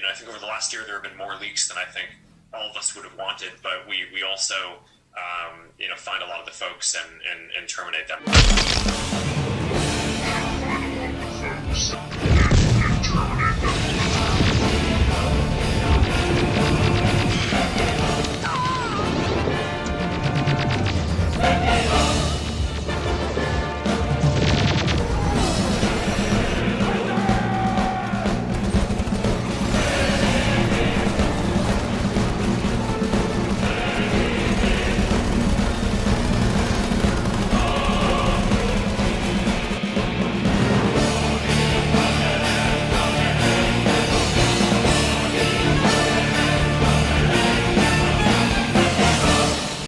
I think over the last year there have been more leaks than I think all of us would have wanted, but we also find a lot of the folks and terminate them.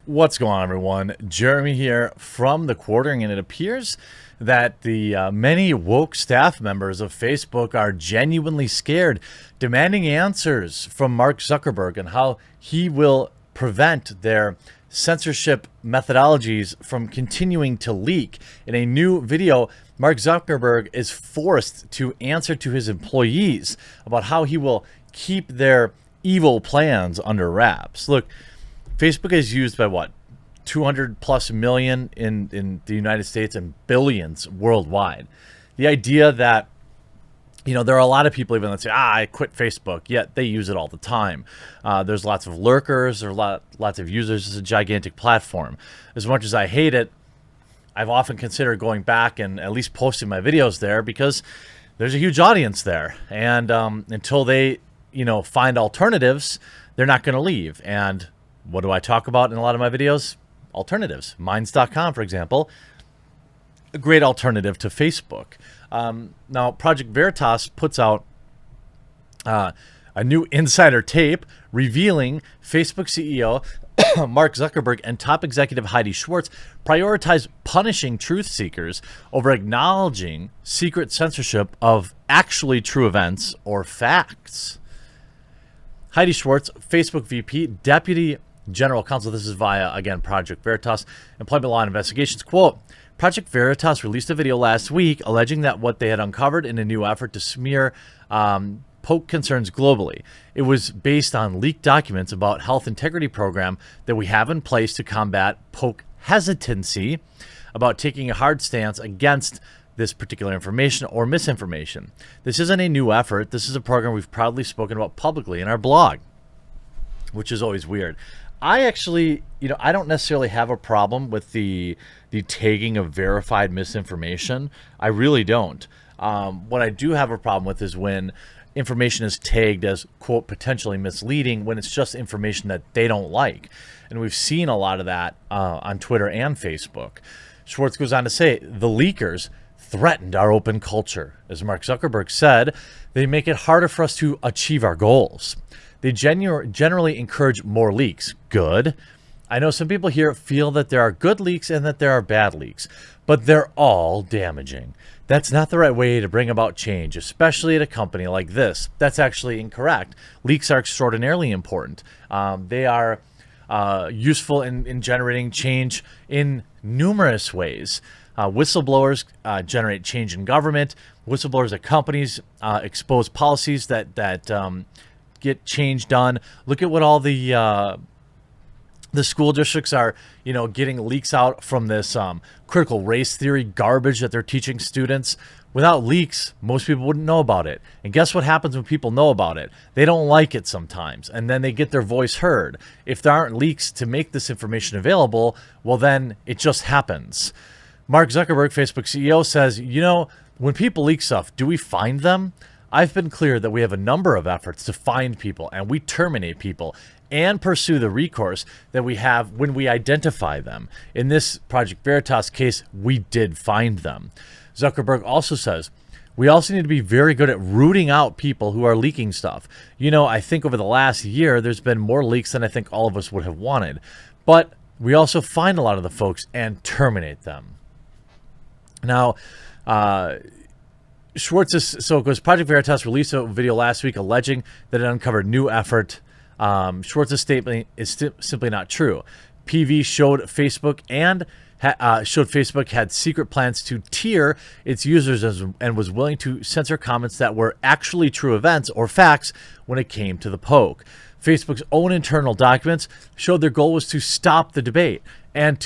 What's going on, everyone? Jeremy here from The Quartering, and it appears that the many woke staff members of Facebook are genuinely scared, demanding answers from Mark Zuckerberg and how he will prevent their censorship methodologies from continuing to leak. In a new video, Mark Zuckerberg is forced to answer to his employees about how he will keep their evil plans under wraps. Look, Facebook is used by what, 200 plus million in the United States and billions worldwide. The idea that, there are a lot of people even that say, I quit Facebook, yet they use it all the time. There's lots of lurkers, there are lots of users. It's a gigantic platform. As much as I hate it, I've often considered going back and at least posting my videos there because there's a huge audience there. And until they, find alternatives, they're not going to leave. And what do I talk about in a lot of my videos? Alternatives. Minds.com, for example, a great alternative to Facebook. Now, Project Veritas puts out a new insider tape revealing Facebook CEO Mark Zuckerberg and top executive Heidi Schwartz prioritize punishing truth seekers over acknowledging secret censorship of actually true events or facts. Heidi Schwartz, Facebook VP, Deputy General Counsel, this is via, again, Project Veritas, Employment Law and Investigations. Quote, Project Veritas released a video last week alleging that what they had uncovered in a new effort to smear poke concerns globally. It was based on leaked documents about health integrity program that we have in place to combat poke hesitancy about taking a hard stance against this particular information or misinformation. This isn't a new effort. This is a program we've proudly spoken about publicly in our blog, which is always weird. I actually, I don't necessarily have a problem with the tagging of verified misinformation. I really don't. What I do have a problem with is when information is tagged as, quote, potentially misleading when it's just information that they don't like. And we've seen a lot of that on Twitter and Facebook. Schwartz goes on to say, the leakers threatened our open culture. As Mark Zuckerberg said, they make it harder for us to achieve our goals. They generally encourage more leaks. Good. I know some people here feel that there are good leaks and that there are bad leaks, but they're all damaging. That's not the right way to bring about change, especially at a company like this. That's actually incorrect. Leaks are extraordinarily important. They are useful in generating change in numerous ways. Whistleblowers generate change in government. Whistleblowers at companies expose policies that get change done. Look at what all the school districts are, getting leaks out from this critical race theory garbage that they're teaching students. Without leaks, most people wouldn't know about it. And guess what happens when people know about it? They don't like it sometimes, and then they get their voice heard. If there aren't leaks to make this information available, well, then it just happens. Mark Zuckerberg, Facebook CEO, says, when people leak stuff, do we find them? I've been clear that we have a number of efforts to find people, and we terminate people and pursue the recourse that we have when we identify them. In this Project Veritas case, we did find them. Zuckerberg also says, we also need to be very good at rooting out people who are leaking stuff. I think over the last year, there's been more leaks than I think all of us would have wanted. But we also find a lot of the folks and terminate them. Now, Schwartz goes, Project Veritas released a video last week alleging that it uncovered new effort. Schwartz's statement is simply not true. PV showed Facebook and showed Facebook had secret plans to tier its users and was willing to censor comments that were actually true events or facts when it came to the poke. Facebook's own internal documents showed their goal was to stop the debate and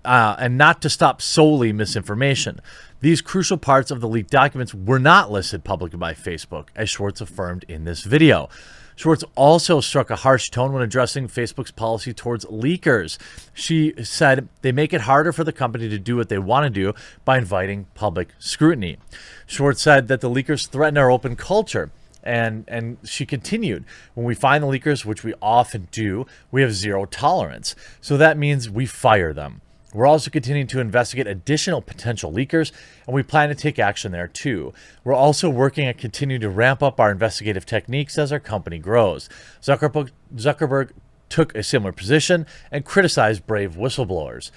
not to stop solely misinformation. These crucial parts of the leaked documents were not listed publicly by Facebook, as Schwartz affirmed in this video. Schwartz also struck a harsh tone when addressing Facebook's policy towards leakers. She said they make it harder for the company to do what they want to do by inviting public scrutiny. Schwartz said that the leakers threaten our open culture. And she continued, when we find the leakers, which we often do, we have zero tolerance. So that means we fire them. We're also continuing to investigate additional potential leakers, and we plan to take action there too. We're also working at continuing to ramp up our investigative techniques as our company grows. Zuckerberg took a similar position and criticized brave whistleblowers.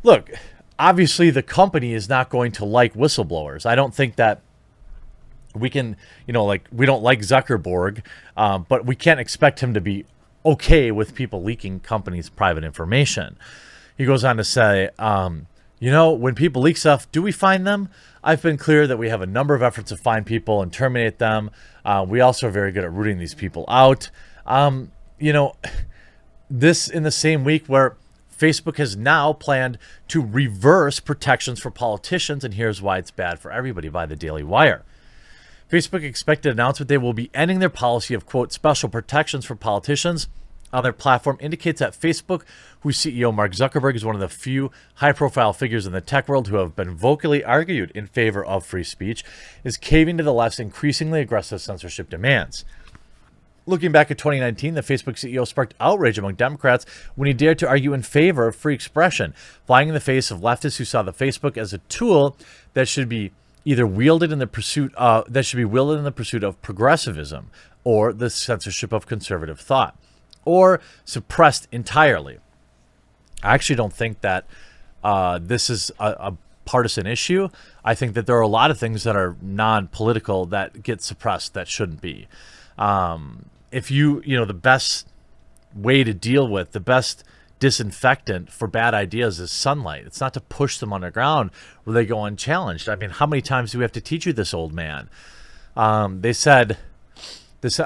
Look, obviously the company is not going to like whistleblowers. I don't think that we can, we don't like Zuckerberg, but we can't expect him to be okay with people leaking companies' private information. He goes on to say, when people leak stuff, do we find them? I've been clear that we have a number of efforts to find people and terminate them. We also are very good at rooting these people out. This in the same week where Facebook has now planned to reverse protections for politicians, and here's why it's bad for everybody by the Daily Wire. Facebook expected to announce that they will be ending their policy of, quote, special protections for politicians on their platform indicates that Facebook, whose CEO Mark Zuckerberg is one of the few high-profile figures in the tech world who have been vocally argued in favor of free speech, is caving to the left's increasingly aggressive censorship demands. Looking back at 2019, the Facebook CEO sparked outrage among Democrats when he dared to argue in favor of free expression, flying in the face of leftists who saw the Facebook as a tool that should be either wielded in the pursuit of progressivism or the censorship of conservative thought, or suppressed entirely. I actually don't think that this is a partisan issue. I think that there are a lot of things that are non-political that get suppressed that shouldn't be. The best way to deal with, the best disinfectant for bad ideas is sunlight. It's not to push them underground where they go unchallenged. I mean, how many times do we have to teach you this, old man? They said this. So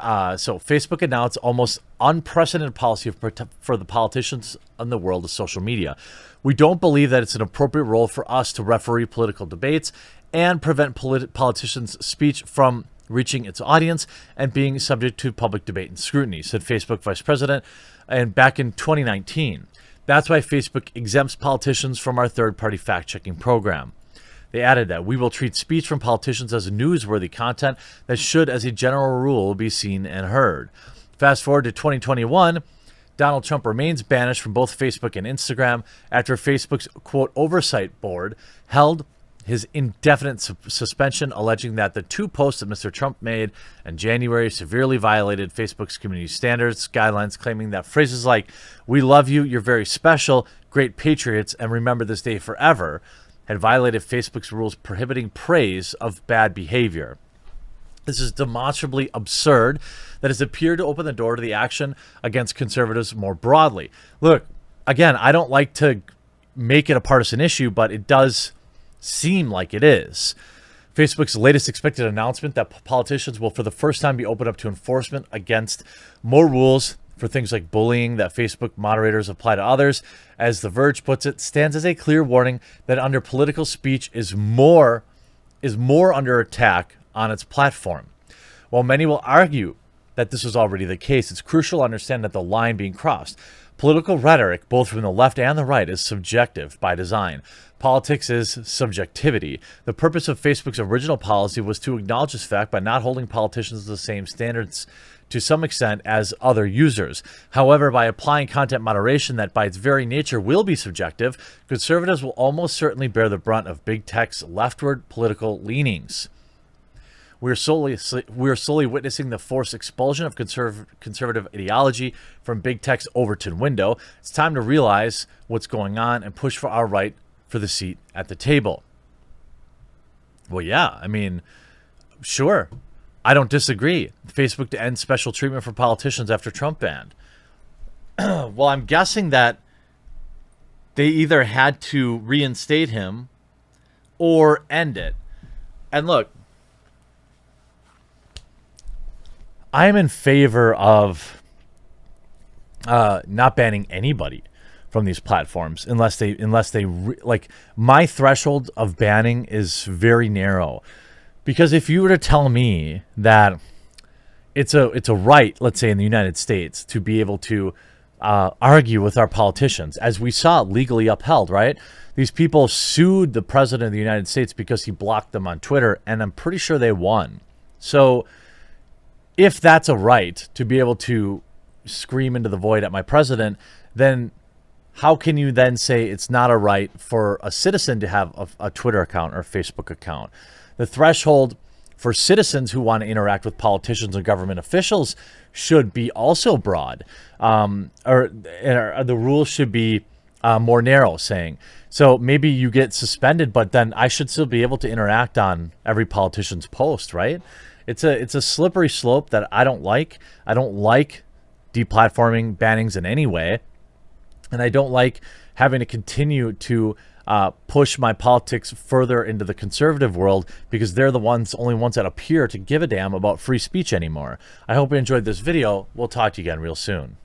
Facebook announced almost unprecedented policy for the politicians in the world of social media. We don't believe that it's an appropriate role for us to referee political debates and prevent politicians' speech from reaching its audience and being subject to public debate and scrutiny, said Facebook vice president, and back in 2019. That's why Facebook exempts politicians from our third-party fact-checking program. They added that we will treat speech from politicians as newsworthy content that should, as a general rule, be seen and heard. Fast forward to 2021, Donald Trump remains banished from both Facebook and Instagram after Facebook's, quote, oversight board held his indefinite suspension, alleging that the two posts that Mr. Trump made in January severely violated Facebook's community standards guidelines, claiming that phrases like, "We love you, you're very special, great patriots, and remember this day forever," had violated Facebook's rules prohibiting praise of bad behavior. This is demonstrably absurd that has appeared to open the door to the action against conservatives more broadly. Look, again, I don't like to make it a partisan issue, but it does seem like it is. Facebook's latest expected announcement that politicians will for the first time be opened up to enforcement against more rules for things like bullying that Facebook moderators apply to others, as The Verge puts it, stands as a clear warning that under political speech is more under attack on its platform. While many will argue that this was already the case, it's crucial to understand that the line being crossed. Political rhetoric, both from the left and the right, is subjective by design. Politics is subjectivity. The purpose of Facebook's original policy was to acknowledge this fact by not holding politicians to the same standards to some extent as other users. However, by applying content moderation that by its very nature will be subjective, conservatives will almost certainly bear the brunt of big tech's leftward political leanings. We are slowly witnessing the forced expulsion of conservative ideology from big tech's Overton window. It's time to realize what's going on and push for our right for the seat at the table. Well, yeah, I mean, sure. I don't disagree. Facebook to end special treatment for politicians after Trump banned. Well, I'm guessing that they either had to reinstate him or end it. And look, I'm in favor of not banning anybody from these platforms unless they like, my threshold of banning is very narrow, because if you were to tell me that it's a right, let's say in the United States, to be able to argue with our politicians, as we saw legally upheld, right? These people sued the president of the United States because he blocked them on Twitter, and I'm pretty sure they won. So if that's a right to be able to scream into the void at my president, then how can you then say it's not a right for a citizen to have a Twitter account or a Facebook account? The threshold for citizens who want to interact with politicians and government officials should be also broad, or the rules should be more narrow, saying, so maybe you get suspended, but then I should still be able to interact on every politician's post, right? It's a slippery slope that I don't like. I don't like deplatforming, bannings in any way. And I don't like having to continue to push my politics further into the conservative world, because they're the only ones that appear to give a damn about free speech anymore. I hope you enjoyed this video. We'll talk to you again real soon.